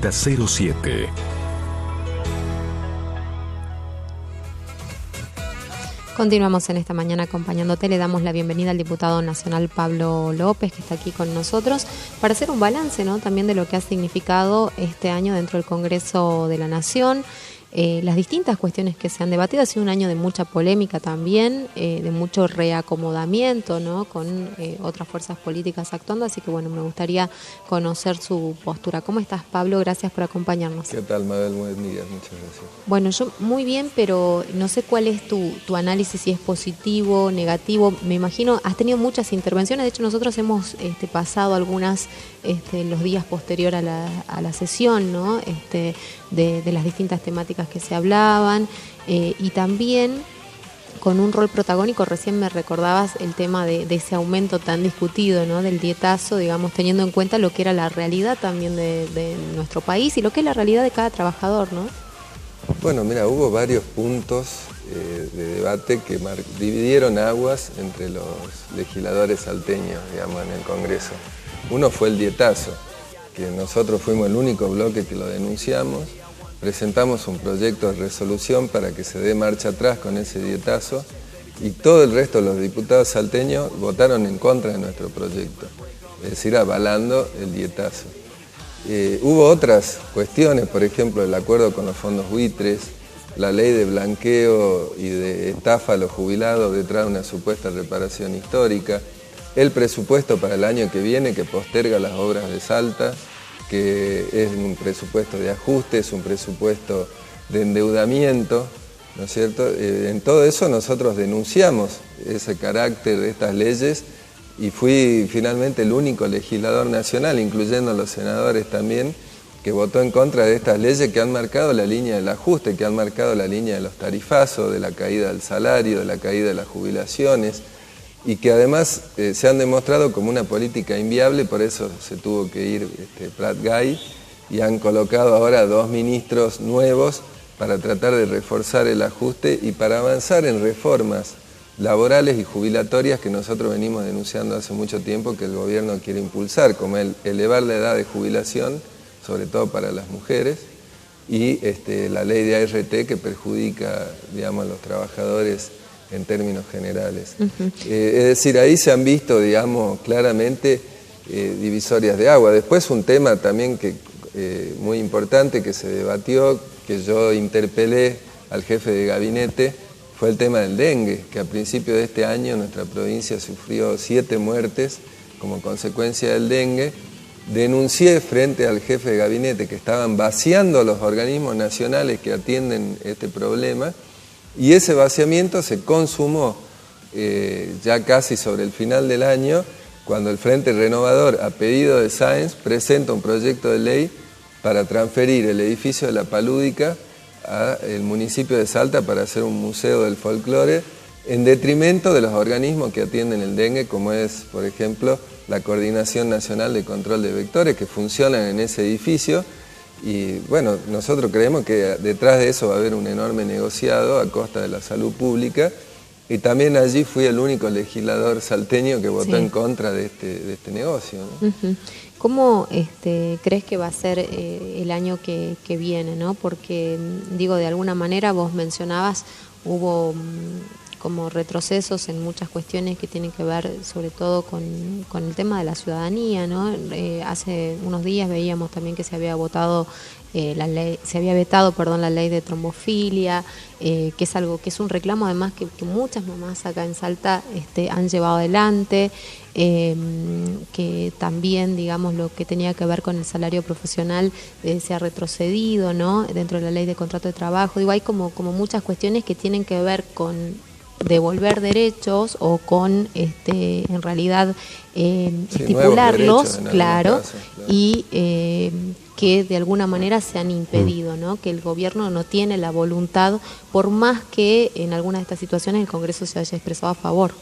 4007. Continuamos en esta mañana acompañándote. Le damos la bienvenida al diputado nacional Pablo López, que está aquí con nosotros, para hacer un balance, ¿no?, también de lo que ha significado este año dentro del Congreso de la Nación. Las distintas cuestiones que se han debatido. Ha sido un año de mucha polémica también, de mucho reacomodamiento, ¿no?, con otras fuerzas políticas actuando, así que bueno, me gustaría conocer su postura. ¿Cómo estás, Pablo? Gracias por acompañarnos. ¿Qué tal, Mabel? Muy bien, muchas gracias. Bueno, yo muy bien, pero no sé cuál es tu análisis, si es positivo, negativo. Me imagino, has tenido muchas intervenciones. De hecho, nosotros hemos pasado algunas los días posterior a la sesión, ¿no?, de las distintas temáticas que se hablaban, y también con un rol protagónico. Recién me recordabas el tema de ese aumento tan discutido, ¿no?, del dietazo, digamos, teniendo en cuenta lo que era la realidad también de nuestro país y lo que es la realidad de cada trabajador, ¿no? Bueno, mira, hubo varios puntos de debate que dividieron aguas entre los legisladores salteños, digamos, en el Congreso. Uno fue el dietazo, que nosotros fuimos el único bloque que lo denunciamos. Presentamos un proyecto de resolución para que se dé marcha atrás con ese dietazo y todo el resto de los diputados salteños votaron en contra de nuestro proyecto, es decir, avalando el dietazo. Hubo otras cuestiones, por ejemplo, el acuerdo con los fondos buitres, la ley de blanqueo y de estafa a los jubilados detrás de una supuesta reparación histórica, el presupuesto para el año que viene que posterga las obras de Salta, que es un presupuesto de ajuste, es un presupuesto de endeudamiento, ¿no es cierto? En todo eso nosotros denunciamos ese carácter de estas leyes y fui finalmente el único legislador nacional, incluyendo a los senadores también, que votó en contra de estas leyes que han marcado la línea del ajuste, que han marcado la línea de los tarifazos, de la caída del salario, de la caída de las jubilaciones, y que además se han demostrado como una política inviable. Por eso se tuvo que ir Prat Gay, y han colocado ahora 2 ministros nuevos para tratar de reforzar el ajuste y para avanzar en reformas laborales y jubilatorias que nosotros venimos denunciando hace mucho tiempo que el gobierno quiere impulsar, como el elevar la edad de jubilación, sobre todo para las mujeres, y la ley de ART que perjudica, digamos, a los trabajadores en términos generales. Es decir, ahí se han visto, digamos, claramente divisorias de agua. Después un tema también muy importante que se debatió, que yo interpelé al jefe de gabinete, fue el tema del dengue, que a principios de este año nuestra provincia sufrió 7 muertes como consecuencia del dengue. Denuncié frente al jefe de gabinete que estaban vaciando los organismos nacionales que atienden este problema, y ese vaciamiento se consumó ya casi sobre el final del año, cuando el Frente Renovador, a pedido de Sáenz, presenta un proyecto de ley para transferir el edificio de la Palúdica al municipio de Salta para hacer un museo del folclore, en detrimento de los organismos que atienden el dengue, como es, por ejemplo, la Coordinación Nacional de Control de Vectores, que funcionan en ese edificio. Y bueno, nosotros creemos que detrás de eso va a haber un enorme negociado a costa de la salud pública, y también allí fui el único legislador salteño que votó en contra de este negocio, ¿no? ¿Cómo crees que va a ser el año que viene, ¿no? Porque, digo, de alguna manera vos mencionabas, hubo como retrocesos en muchas cuestiones que tienen que ver sobre todo con el tema de la ciudadanía, ¿no? Hace unos días veíamos también que se había votado se había vetado, la ley de trombofilia, que es algo que es un reclamo además que muchas mamás acá en Salta han llevado adelante, que también, digamos, lo que tenía que ver con el salario profesional se ha retrocedido, ¿no?, dentro de la ley de contrato de trabajo. Digo, hay como muchas cuestiones que tienen que ver con devolver derechos o con en realidad estipularlos, claro, y que de alguna manera se han impedido, ¿no?, que el gobierno no tiene la voluntad, por más que en algunas de estas situaciones el Congreso se haya expresado a favor.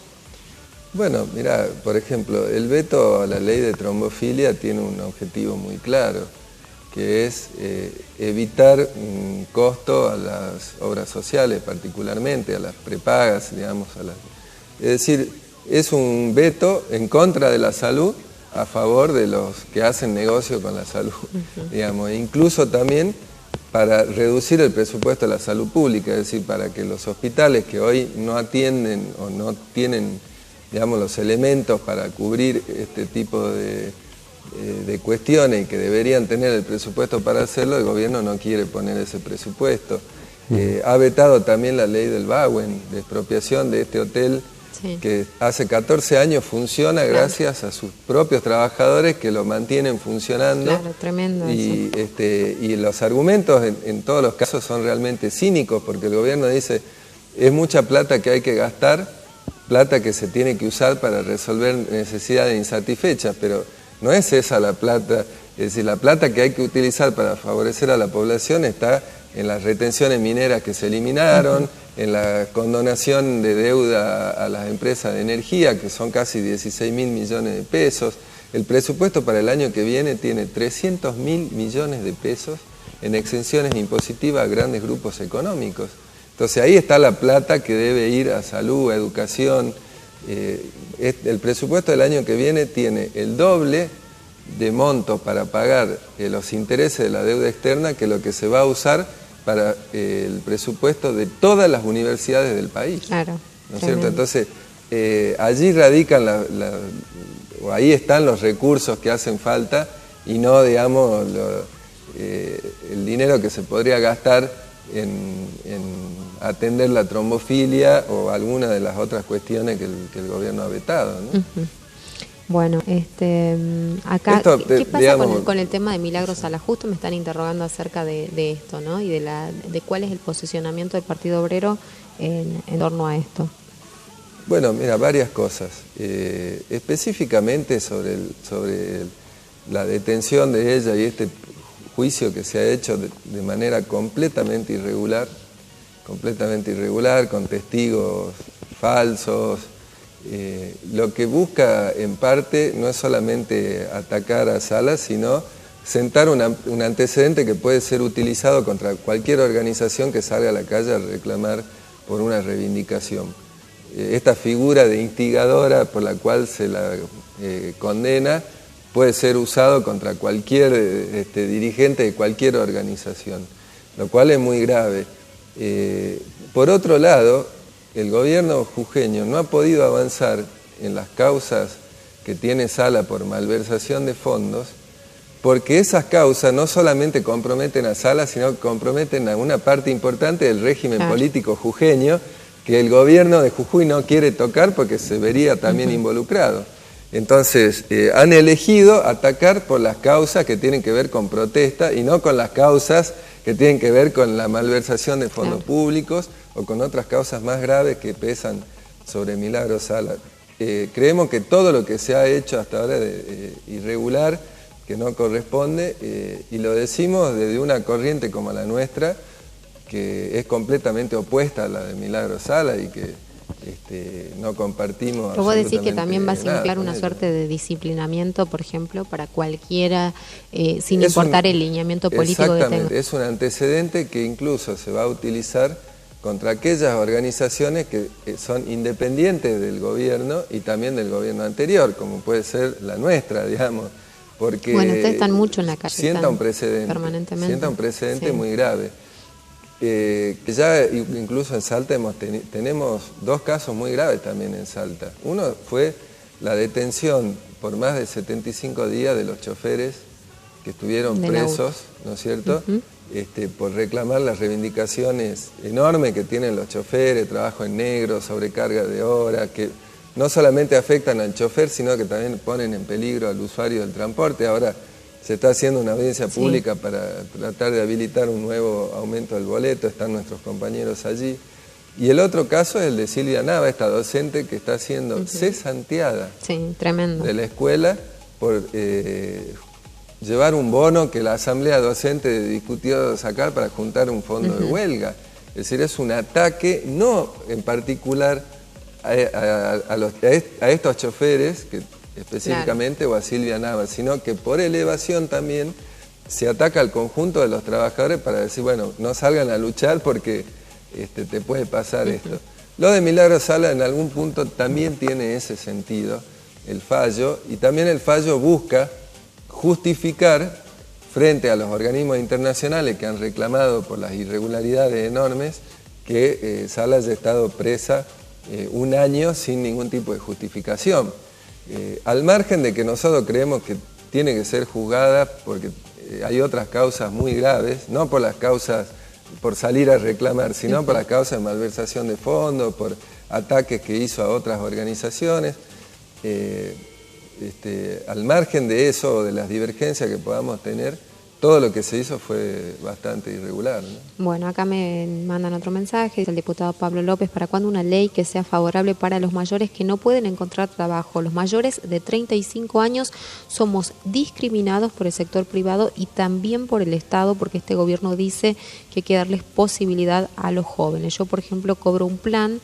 Bueno, mira, por ejemplo, el veto a la ley de trombofilia tiene un objetivo muy claro, que es evitar un costo a las obras sociales, particularmente a las prepagas, digamos, es decir, es un veto en contra de la salud a favor de los que hacen negocio con la salud, digamos, incluso también para reducir el presupuesto de la salud pública, es decir, para que los hospitales que hoy no atienden o no tienen, digamos, los elementos para cubrir este tipo de cuestiones y que deberían tener el presupuesto para hacerlo, el gobierno no quiere poner ese presupuesto. Ha vetado también la ley del Bauen, de expropiación de este hotel, sí, que hace 14 años funciona, claro, gracias a sus propios trabajadores que lo mantienen funcionando. Claro, tremendo y, y los argumentos en todos los casos son realmente cínicos, porque el gobierno dice, es mucha plata que hay que gastar, plata que se tiene que usar para resolver necesidades insatisfechas, pero no es esa la plata, es decir, la plata que hay que utilizar para favorecer a la población está en las retenciones mineras que se eliminaron, en la condonación de deuda a las empresas de energía, que son casi 16.000 millones de pesos. El presupuesto para el año que viene tiene 300.000 millones de pesos en exenciones impositivas a grandes grupos económicos. Entonces ahí está la plata que debe ir a salud, a educación. El presupuesto del año que viene tiene el doble de monto para pagar los intereses de la deuda externa que lo que se va a usar para el presupuesto de todas las universidades del país. Claro. ¿No es cierto? Entonces, allí radican o ahí están los recursos que hacen falta y no, digamos, el dinero que se podría gastar en atender la trombofilia o alguna de las otras cuestiones que el gobierno ha vetado, ¿no? Bueno, acá, ¿qué pasa, digamos, con el tema de Milagro Sala? Justo me están interrogando acerca de esto, ¿no? Y de cuál es el posicionamiento del Partido Obrero en torno a esto. Bueno, mira, varias cosas. Específicamente sobre la detención de ella y este juicio que se ha hecho de manera completamente irregular, con testigos falsos. Lo que busca en parte no es solamente atacar a Salas, sino sentar un antecedente que puede ser utilizado contra cualquier organización que salga a la calle a reclamar por una reivindicación. Esta figura de instigadora por la cual se la condena puede ser usado contra cualquier dirigente de cualquier organización, lo cual es muy grave. Por otro lado, el gobierno jujeño no ha podido avanzar en las causas que tiene Sala por malversación de fondos, porque esas causas no solamente comprometen a Sala, sino que comprometen a una parte importante del régimen político jujeño, que el gobierno de Jujuy no quiere tocar porque se vería también involucrado. Entonces, han elegido atacar por las causas que tienen que ver con protesta y no con las causas que tienen que ver con la malversación de fondos públicos o con otras causas más graves que pesan sobre Milagro Sala. Creemos que todo lo que se ha hecho hasta ahora de irregular, que no corresponde, y lo decimos desde una corriente como la nuestra, que es completamente opuesta a la de Milagro Sala y que no compartimos. Pero vos decís que también vas a implantar una suerte de disciplinamiento, por ejemplo, para cualquiera, sin importar el lineamiento político que tenga. Exactamente, es un antecedente que incluso se va a utilizar contra aquellas organizaciones que son independientes del gobierno y también del gobierno anterior, como puede ser la nuestra, digamos, porque bueno, ustedes están mucho en la calle, sienta un precedente, permanentemente. Sienta un precedente muy grave. Que ya incluso en Salta tenemos dos casos muy graves también en Salta. Uno fue la detención por más de 75 días de los choferes que estuvieron presos, ¿no es cierto?, por reclamar las reivindicaciones enormes que tienen los choferes, trabajo en negro, sobrecarga de horas, que no solamente afectan al chofer, sino que también ponen en peligro al usuario del transporte. Ahora se está haciendo una audiencia pública para tratar de habilitar un nuevo aumento del boleto, están nuestros compañeros allí. Y el otro caso es el de Silvia Nava, esta docente que está siendo cesanteada de la escuela por llevar un bono que la asamblea docente discutió sacar para juntar un fondo de huelga. Es decir, es un ataque no en particular a estos choferes, que específicamente, o a Silvia Nava, sino que por elevación también se ataca al conjunto de los trabajadores para decir, bueno, no salgan a luchar porque te puede pasar esto. Lo de Milagro Sala en algún punto también tiene ese sentido, el fallo, y también el fallo busca justificar frente a los organismos internacionales que han reclamado por las irregularidades enormes que Sala haya estado presa un año sin ningún tipo de justificación. Al margen de que nosotros creemos que tiene que ser juzgada porque hay otras causas muy graves, no por las causas por salir a reclamar, sino por las causas de malversación de fondos, por ataques que hizo a otras organizaciones. Al margen de eso, de las divergencias que podamos tener, todo lo que se hizo fue bastante irregular, ¿no? Bueno, acá me mandan otro mensaje, dice el diputado Pablo López: ¿para cuándo una ley que sea favorable para los mayores que no pueden encontrar trabajo? Los mayores de 35 años somos discriminados por el sector privado y también por el Estado, porque este gobierno dice que hay que darles posibilidad a los jóvenes. Yo, por ejemplo, cobro un plan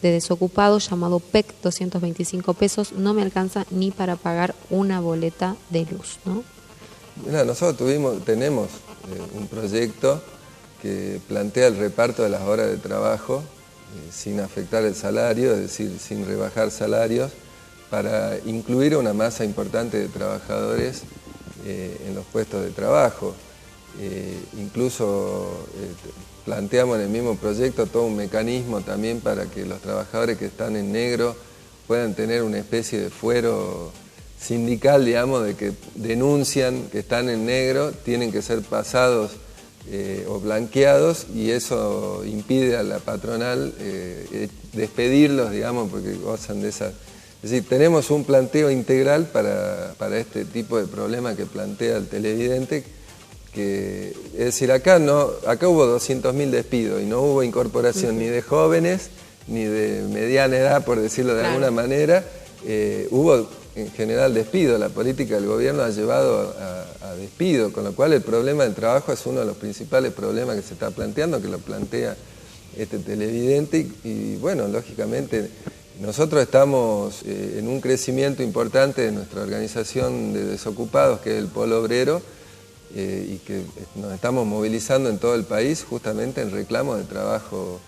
de desocupado llamado PEC, 225 pesos, no me alcanza ni para pagar una boleta de luz, ¿no? Mira, nosotros tenemos un proyecto que plantea el reparto de las horas de trabajo sin afectar el salario, es decir, sin rebajar salarios, para incluir a una masa importante de trabajadores en los puestos de trabajo. Incluso planteamos en el mismo proyecto todo un mecanismo también para que los trabajadores que están en negro puedan tener una especie de fuero sindical, digamos, de que denuncian que están en negro, tienen que ser pasados o blanqueados, y eso impide a la patronal despedirlos, digamos, porque gozan de esa... Es decir, tenemos un planteo integral para este tipo de problema que plantea el televidente, que, es decir, acá hubo 200.000 despidos y no hubo incorporación ni de jóvenes ni de mediana edad, por decirlo de alguna manera. Hubo en general despido. La política del gobierno ha llevado a despido, con lo cual el problema del trabajo es uno de los principales problemas que se está planteando, que lo plantea este televidente, y bueno, lógicamente nosotros estamos en un crecimiento importante de nuestra organización de desocupados, que es el Polo Obrero, y que nos estamos movilizando en todo el país justamente en reclamo de trabajo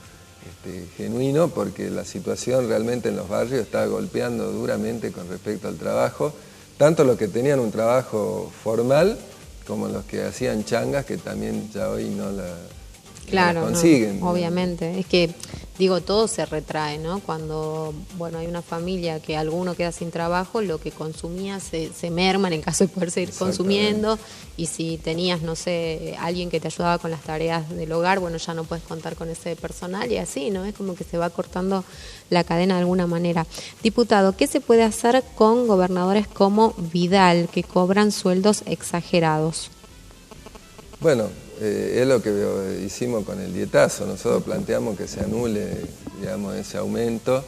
genuino, porque la situación realmente en los barrios está golpeando duramente con respecto al trabajo, tanto los que tenían un trabajo formal como los que hacían changas, que también ya hoy no la consiguen. No, obviamente, es que digo, todo se retrae, ¿no? Cuando, bueno, hay una familia que alguno queda sin trabajo, lo que consumía se merma en el caso de poder seguir consumiendo, y si tenías, no sé, alguien que te ayudaba con las tareas del hogar, bueno, ya no puedes contar con ese personal, y así, ¿no? Es como que se va cortando la cadena de alguna manera. Diputado, ¿qué se puede hacer con gobernadores como Vidal, que cobran sueldos exagerados? Bueno, es lo que hicimos con el dietazo. Nosotros planteamos que se anule, digamos, ese aumento.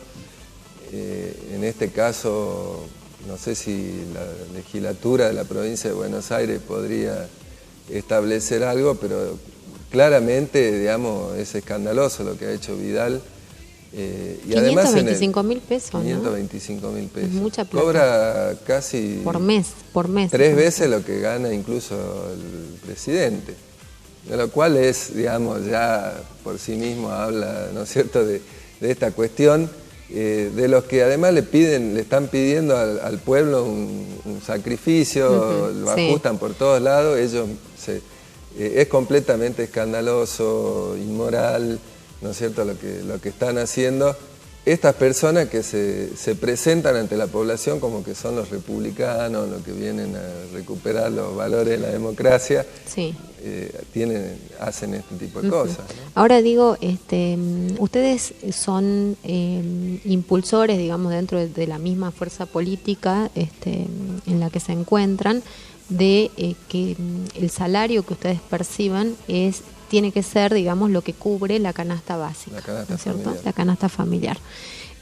En este caso, no sé si la legislatura de la provincia de Buenos Aires podría establecer algo, pero claramente, digamos, es escandaloso lo que ha hecho Vidal. Y 525.000 pesos, ¿no? 525.000 pesos. Es mucha plata. Cobra casi... Por mes. 3 veces lo que gana incluso el presidente. De lo cual es, digamos, ya por sí mismo habla, ¿no es cierto?, de esta cuestión, de los que además le están pidiendo al pueblo un sacrificio, lo ajustan por todos lados. Es completamente escandaloso, inmoral, ¿no es cierto?, lo que están haciendo estas personas que se presentan ante la población como que son los republicanos, los que vienen a recuperar los valores de la democracia. Sí. Hacen este tipo de cosas, ¿no? Ahora digo, ustedes son impulsores, digamos, dentro de la misma fuerza política en la que se encuentran, de que el salario que ustedes perciban tiene que ser, digamos, lo que cubre la canasta básica, ¿no es cierto? La canasta familiar.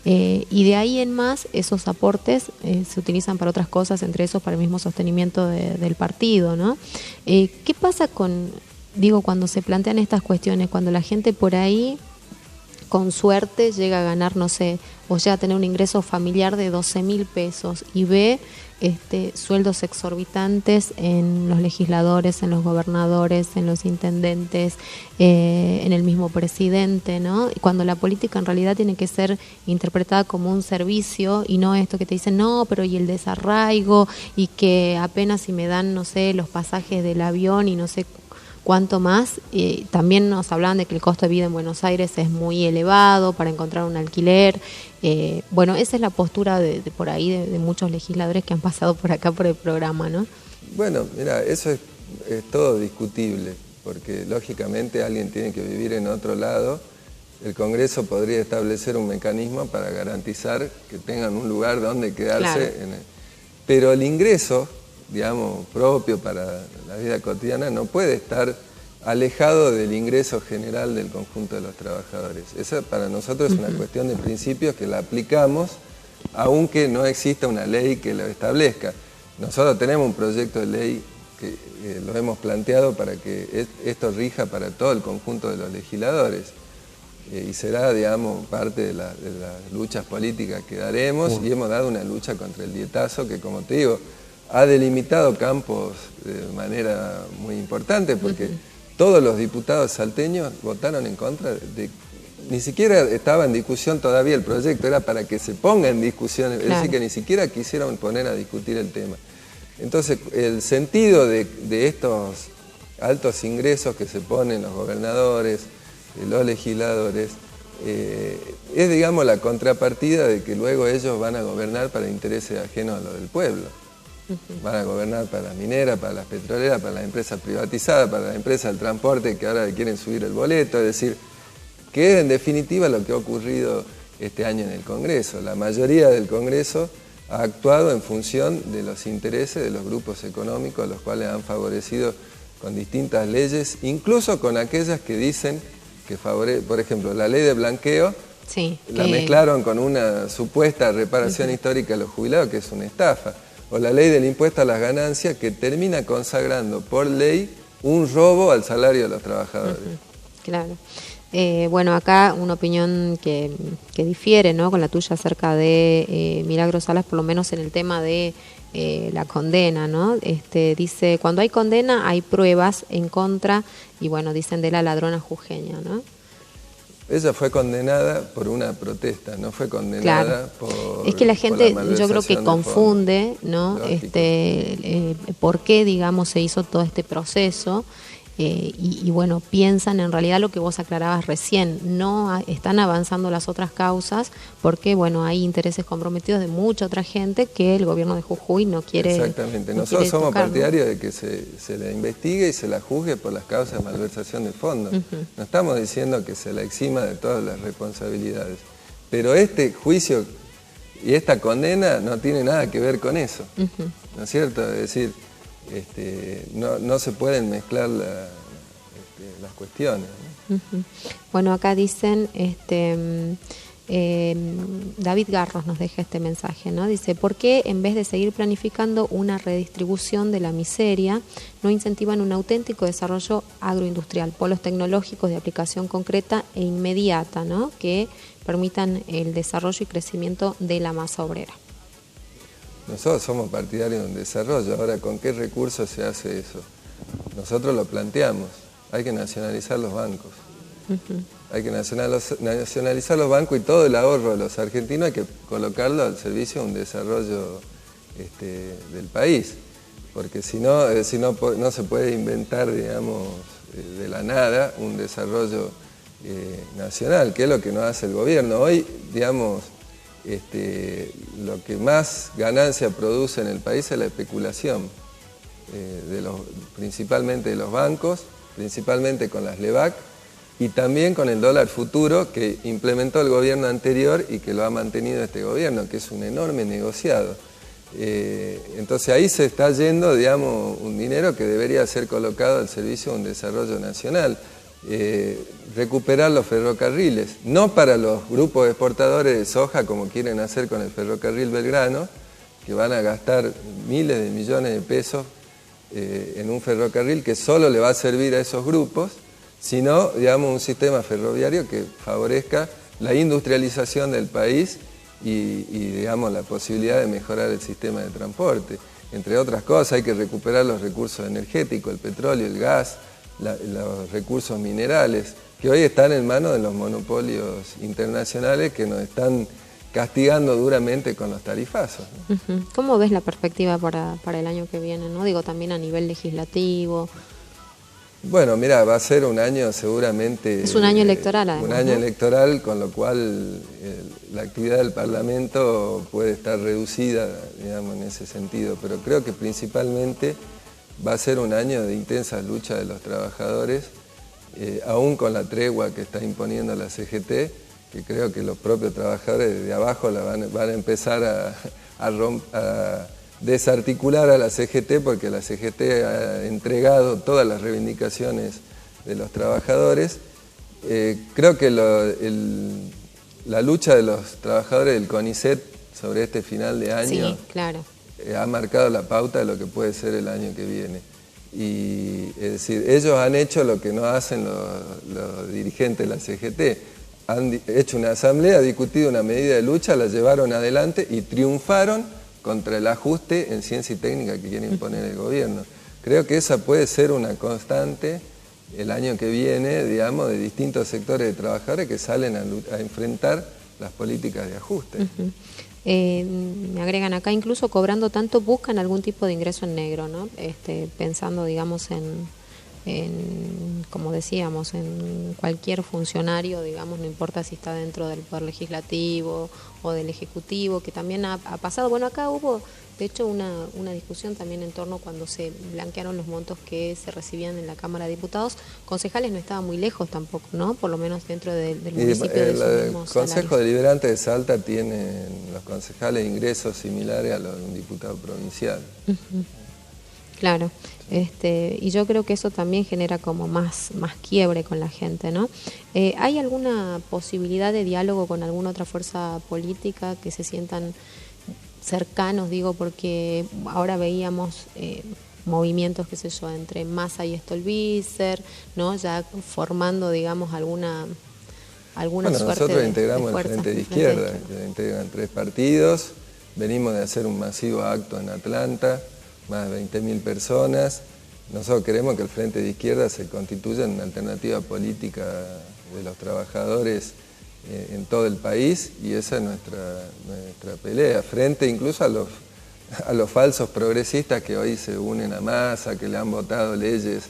Y de ahí en más, esos aportes se utilizan para otras cosas, entre esos para el mismo sostenimiento del partido, ¿no? ¿Qué pasa cuando se plantean estas cuestiones, cuando la gente por ahí, con suerte, llega a ganar, no sé, o llega a tener un ingreso familiar de 12.000 pesos y ve sueldos exorbitantes en los legisladores, en los gobernadores, en los intendentes, en el mismo presidente, ¿no? Cuando la política en realidad tiene que ser interpretada como un servicio y no esto que te dicen, no, pero y el desarraigo y que apenas si me dan, no sé, los pasajes del avión y no sé cuánto más. También nos hablaban de que el costo de vida en Buenos Aires es muy elevado para encontrar un alquiler. Bueno, esa es la postura de por ahí de muchos legisladores que han pasado por acá por el programa, ¿no? Bueno, mira, eso es todo discutible, porque lógicamente alguien tiene que vivir en otro lado. El Congreso podría establecer un mecanismo para garantizar que tengan un lugar donde quedarse. Claro. Pero el ingreso, digamos, propio para la vida cotidiana no puede estar alejado del ingreso general del conjunto de los trabajadores. Esa para nosotros es una cuestión de principios que la aplicamos aunque no exista una ley que lo establezca. Nosotros tenemos un proyecto de ley que lo hemos planteado para que esto rija para todo el conjunto de los legisladores y será, digamos, parte de las luchas políticas que daremos y hemos dado una lucha contra el dietazo que, como te digo, ha delimitado campos de manera muy importante porque todos los diputados salteños votaron en contra de... Ni siquiera estaba en discusión todavía el proyecto, era para que se ponga en discusión, es decir, que ni siquiera quisieron poner a discutir el tema. Entonces, el sentido de estos altos ingresos que se ponen los gobernadores, los legisladores, es, digamos, la contrapartida de que luego ellos van a gobernar para intereses ajenos a los del pueblo. Van a gobernar para las mineras, para las petroleras, para las empresas privatizadas, para las empresas del transporte que ahora quieren subir el boleto, es decir, que es en definitiva lo que ha ocurrido este año en el Congreso. La mayoría del Congreso ha actuado en función de los intereses de los grupos económicos, los cuales han favorecido con distintas leyes, incluso con aquellas que dicen que favorecen, por ejemplo, la ley de blanqueo, sí, la mezclaron con una supuesta reparación histórica a los jubilados, que es una estafa. O la ley del impuesto a las ganancias que termina consagrando por ley un robo al salario de los trabajadores. Claro. Bueno, acá una opinión que difiere, ¿no?, con la tuya acerca de Milagros Salas, por lo menos en el tema de la condena, ¿no? Dice, cuando hay condena hay pruebas en contra y bueno, dicen de la ladrona jujeña, ¿no? Ella fue condenada por una protesta, no fue condenada por... Es que la gente, yo creo que confunde, ¿no? Por qué, digamos, se hizo todo este proceso y bueno, piensan en realidad lo que vos aclarabas recién, no están avanzando las otras causas porque, bueno, hay intereses comprometidos de mucha otra gente que el gobierno de Jujuy no quiere. Exactamente, nosotros somos partidarios de que se la investigue y se la juzgue por las causas de malversación de fondos. No estamos diciendo que se la exima de todas las responsabilidades, pero este juicio y esta condena no tiene nada que ver con eso, ¿no es cierto? Es decir, no se pueden mezclar las cuestiones, ¿no? Bueno, acá dicen, David Garros nos deja este mensaje, ¿no? Dice, ¿por qué en vez de seguir planificando una redistribución de la miseria, no incentivan un auténtico desarrollo agroindustrial, polos tecnológicos de aplicación concreta e inmediata, ¿no?, que permitan el desarrollo y crecimiento de la masa obrera? Nosotros somos partidarios de un desarrollo. Ahora, ¿con qué recursos se hace eso? Nosotros lo planteamos. Hay que nacionalizar los bancos. Hay que nacionalizar los bancos y todo el ahorro de los argentinos hay que colocarlo al servicio de un desarrollo del país. Porque si no, no se puede inventar, digamos, de la nada un desarrollo nacional, que es lo que no hace el gobierno. Hoy, digamos, lo que más ganancia produce en el país es la especulación, principalmente de los bancos, principalmente con las LEVAC y también con el dólar futuro que implementó el gobierno anterior y que lo ha mantenido este gobierno, que es un enorme negociado. Entonces ahí se está yendo, digamos, un dinero que debería ser colocado al servicio de un desarrollo nacional. Recuperar los ferrocarriles, no para los grupos exportadores de soja como quieren hacer con el ferrocarril Belgrano, que van a gastar miles de millones de pesos en un ferrocarril que solo le va a servir a esos grupos, sino, digamos, un sistema ferroviario que favorezca la industrialización del país digamos, la posibilidad de mejorar el sistema de transporte. Entre otras cosas, hay que recuperar los recursos energéticos, el petróleo, el gas, los recursos minerales, que hoy están en manos de los monopolios internacionales que nos están castigando duramente con los tarifazos, ¿no? ¿Cómo ves la perspectiva para el año que viene, ¿no? Digo, también a nivel legislativo. Bueno, mira, va a ser un año seguramente... Es un año electoral, además, un año, ¿no? electoral, con lo cual la actividad del Parlamento puede estar reducida, digamos, en ese sentido. Pero creo que principalmente va a ser un año de intensa lucha de los trabajadores, aún con la tregua que está imponiendo la CGT, que creo que los propios trabajadores de abajo van a empezar a desarticular a la CGT, porque la CGT ha entregado todas las reivindicaciones de los trabajadores. Creo que la lucha de los trabajadores del CONICET sobre este final de año, sí, claro, ha marcado la pauta de lo que puede ser el año que viene. Y es decir, ellos han hecho lo que no hacen los dirigentes de la CGT. Han hecho una asamblea, discutido una medida de lucha, la llevaron adelante y triunfaron contra el ajuste en ciencia y técnica que quiere imponer el gobierno. Creo que esa puede ser una constante el año que viene, digamos, de distintos sectores de trabajadores que salen a enfrentar las políticas de ajuste. Me agregan acá, incluso cobrando tanto, buscan algún tipo de ingreso en negro, ¿no? Pensando, digamos, como decíamos, en cualquier funcionario, digamos, no importa si está dentro del Poder Legislativo o del Ejecutivo, que también ha pasado. Bueno, acá hubo, de hecho, una discusión también en torno cuando se blanquearon los montos que se recibían en la Cámara de Diputados. Concejales no estaban muy lejos tampoco, ¿no? Por lo menos dentro del municipio de esos mismos El Consejo salarios. Deliberante de Salta tiene los concejales ingresos similares a los de un diputado provincial. Claro, y yo creo que eso también genera como más quiebre con la gente, ¿no? ¿Hay alguna posibilidad de diálogo con alguna otra fuerza política que se sientan cercanos, digo, porque ahora veíamos movimientos, qué sé yo, entre Massa y Stolbizer, ¿no? Ya formando, digamos, alguna Bueno, suerte nosotros de integramos el fuerza. Frente de Izquierda, que integran 3 partidos, venimos de hacer un masivo acto en Atlanta, más de 20.000 personas. Nosotros queremos que el Frente de Izquierda se constituya en una alternativa política de los trabajadores en todo el país, y esa es nuestra pelea, frente incluso a los falsos progresistas que hoy se unen a Massa, que le han votado leyes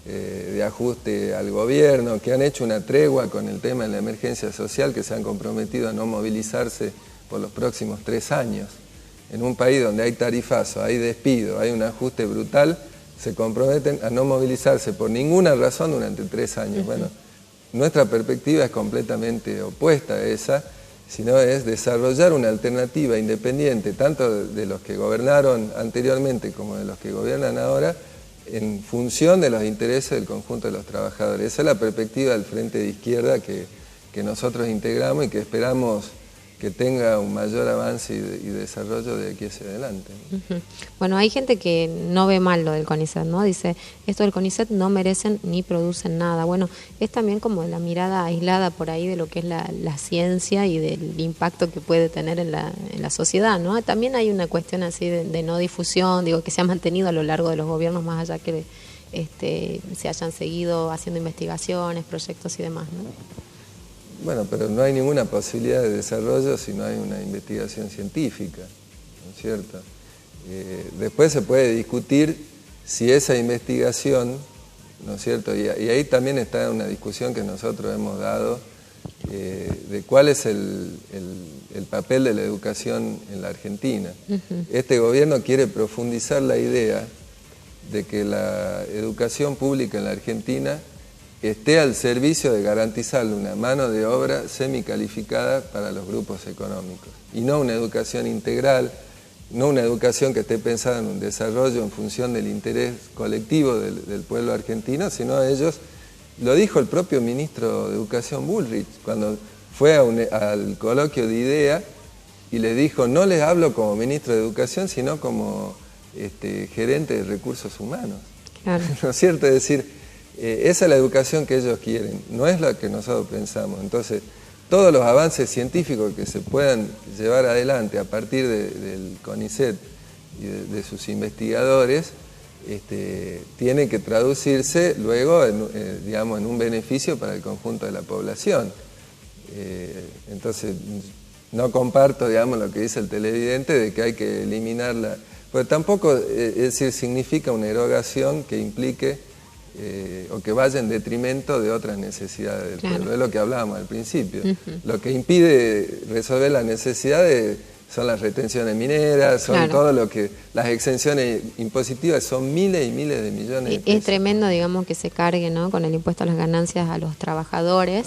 de ajuste al gobierno, que han hecho una tregua con el tema de la emergencia social, que se han comprometido a no movilizarse por los próximos 3 años. En un país donde hay tarifazo, hay despido, hay un ajuste brutal, se comprometen a no movilizarse por ninguna razón durante 3 años. Bueno, nuestra perspectiva es completamente opuesta a esa, sino es desarrollar una alternativa independiente, tanto de los que gobernaron anteriormente como de los que gobiernan ahora, en función de los intereses del conjunto de los trabajadores. Esa es la perspectiva del Frente de Izquierda que nosotros integramos y que esperamos que tenga un mayor avance y desarrollo de aquí hacia adelante. Bueno, hay gente que no ve mal lo del CONICET, ¿no? Dice, esto del CONICET no merecen ni producen nada. Bueno, es también como la mirada aislada por ahí de lo que es la ciencia y del impacto que puede tener en la sociedad, ¿no? También hay una cuestión así de no difusión, digo, que se ha mantenido a lo largo de los gobiernos, más allá que se hayan seguido haciendo investigaciones, proyectos y demás, ¿no? Bueno, pero no hay ninguna posibilidad de desarrollo si no hay una investigación científica, ¿no es cierto? Después se puede discutir si esa investigación, ¿no es cierto? Y ahí también está una discusión que nosotros hemos dado de cuál es el papel de la educación en la Argentina. Este gobierno quiere profundizar la idea de que la educación pública en la Argentina esté al servicio de garantizarle una mano de obra semicalificada para los grupos económicos, y no una educación integral, no una educación que esté pensada en un desarrollo en función del interés colectivo del pueblo argentino, sino ellos, lo dijo el propio ministro de Educación Bullrich, cuando fue al coloquio de IDEA y le dijo, no les hablo como ministro de Educación, sino como gerente de recursos humanos. Claro. ¿No es cierto? Es decir, esa es la educación que ellos quieren, no es la que nosotros pensamos. Entonces, todos los avances científicos que se puedan llevar adelante a partir del CONICET y de sus investigadores, tiene que traducirse luego digamos, en un beneficio para el conjunto de la población. Entonces, no comparto, digamos, lo que dice el televidente de que hay que eliminarla, porque tampoco, es decir, significa una erogación que implique o que vaya en detrimento de otras necesidades del pueblo. Es lo que hablábamos al principio. Lo que impide resolver las necesidades son las retenciones mineras, son todo lo que... Las exenciones impositivas son miles y miles de millones de pesos. Es tremendo, digamos, que se cargue, ¿no?, con el impuesto a las ganancias a los trabajadores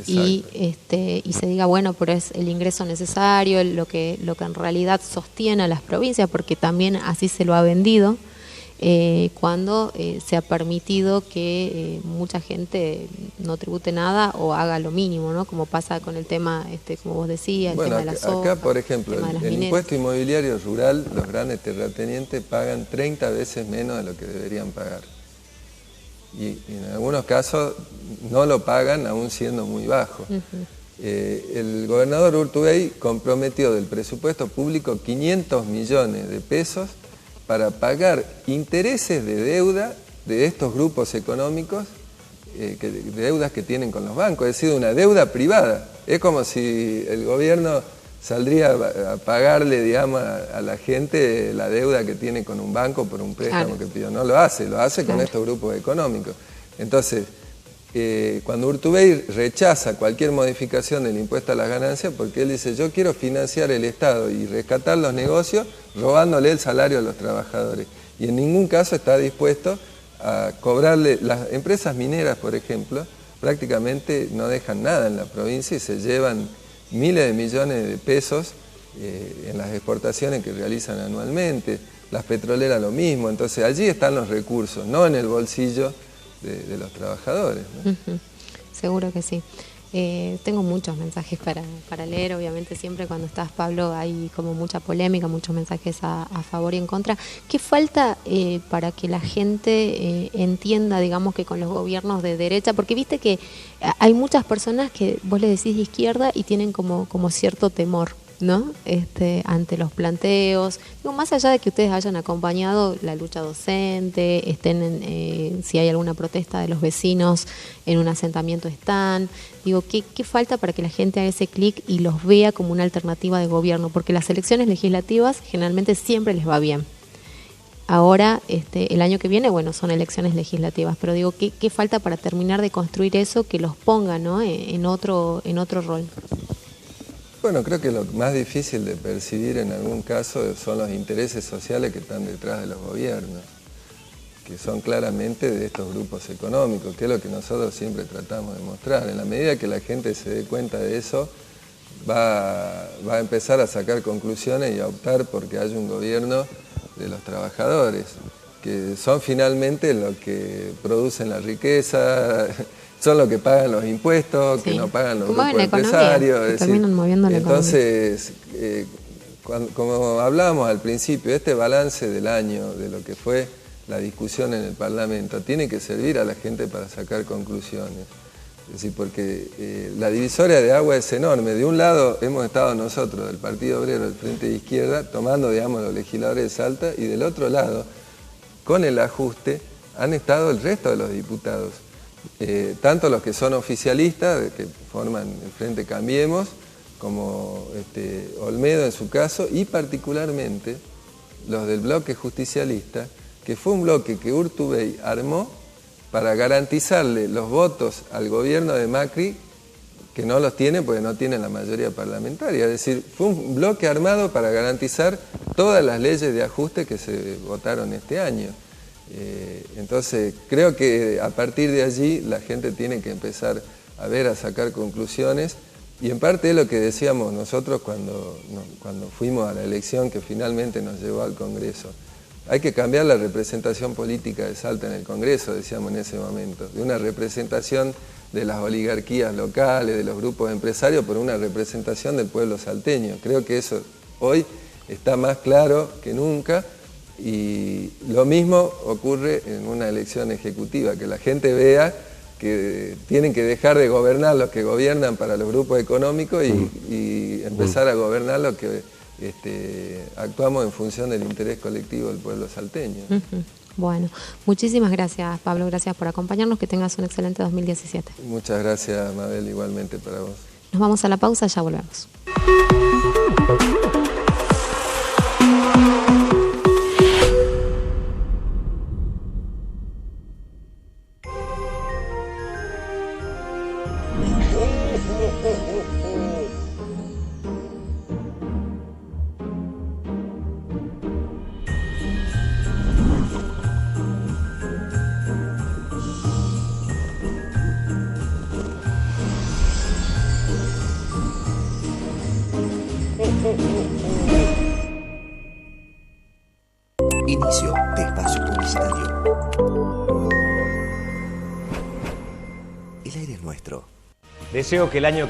y se diga, bueno, pero es el ingreso necesario, lo que en realidad sostiene a las provincias, porque también así se lo ha vendido. Cuando se ha permitido que mucha gente no tribute nada o haga lo mínimo, ¿no? Como pasa con el tema, como vos decías, el tema de la soja. Acá, por ejemplo, el impuesto inmobiliario rural, los grandes terratenientes pagan 30 veces menos de lo que deberían pagar. Y en algunos casos no lo pagan aún siendo muy bajo. El gobernador Urtubey comprometió del presupuesto público 500 millones de pesos para pagar intereses de deuda de estos grupos económicos, deudas que tienen con los bancos, es decir, una deuda privada. Es como si el gobierno saldría a pagarle, digamos, a la gente la deuda que tiene con un banco por un préstamo que pidió. No lo hace con estos grupos económicos. Entonces, cuando Urtubey rechaza cualquier modificación del impuesto a las ganancias, porque él dice, yo quiero financiar el Estado y rescatar los negocios robándole el salario a los trabajadores. Y en ningún caso está dispuesto a cobrarle. Las empresas mineras, por ejemplo, prácticamente no dejan nada en la provincia y se llevan miles de millones de pesos en las exportaciones que realizan anualmente. Las petroleras lo mismo. Entonces allí están los recursos, no en el bolsillo de los trabajadores, ¿no? Seguro que sí. Tengo muchos mensajes para leer, obviamente siempre cuando estás, Pablo, hay como mucha polémica, muchos mensajes a favor y en contra. ¿Qué falta para que la gente entienda, digamos, que con los gobiernos de derecha? Porque viste que hay muchas personas que vos le decís de izquierda y tienen como cierto temor, ¿no? Ante los planteos. Digo, más allá de que ustedes hayan acompañado la lucha docente, estén si hay alguna protesta de los vecinos en un asentamiento están. Digo, ¿qué falta para que la gente haga ese clic y los vea como una alternativa de gobierno? Porque las elecciones legislativas generalmente siempre les va bien. Ahora, el año que viene, bueno, son elecciones legislativas, pero digo, ¿qué falta para terminar de construir eso que los ponga, ¿no?, en otro rol? Bueno, creo que lo más difícil de percibir en algún caso son los intereses sociales que están detrás de los gobiernos, que son claramente de estos grupos económicos, que es lo que nosotros siempre tratamos de mostrar. En la medida que la gente se dé cuenta de eso, va a empezar a sacar conclusiones y a optar porque haya un gobierno de los trabajadores, que son finalmente los que producen la riqueza, son los que pagan los impuestos, que no pagan los grupos empresarios. Terminan moviendo la economía. Entonces, como hablábamos al principio, este balance del año, de lo que fue la discusión en el Parlamento, tiene que servir a la gente para sacar conclusiones. Es decir, porque la divisoria de agua es enorme. De un lado hemos estado nosotros, del Partido Obrero, del Frente de Izquierda, tomando, digamos, los legisladores de Salta, y del otro lado, con el ajuste, han estado el resto de los diputados. Tanto los que son oficialistas, que forman el Frente Cambiemos, como Olmedo en su caso, y particularmente los del bloque justicialista, que fue un bloque que Urtubey armó para garantizarle los votos al gobierno de Macri, que no los tiene porque no tiene la mayoría parlamentaria. Es decir, fue un bloque armado para garantizar todas las leyes de ajuste que se votaron este año. Entonces, creo que a partir de allí la gente tiene que empezar a ver, a sacar conclusiones, y en parte es lo que decíamos nosotros cuando fuimos a la elección que finalmente nos llevó al Congreso. Hay que cambiar la representación política de Salta en el Congreso, decíamos en ese momento, de una representación de las oligarquías locales, de los grupos empresarios, por una representación del pueblo salteño. Creo que eso hoy está más claro que nunca. Y lo mismo ocurre en una elección ejecutiva, que la gente vea que tienen que dejar de gobernar los que gobiernan para los grupos económicos y empezar a gobernar los que actuamos en función del interés colectivo del pueblo salteño. Bueno, muchísimas gracias, Pablo, gracias por acompañarnos, que tengas un excelente 2017. Muchas gracias, Mabel, igualmente para vos. Nos vamos a la pausa, ya volvemos. Inicio de espacio publicitario. El aire es nuestro. Deseo que el año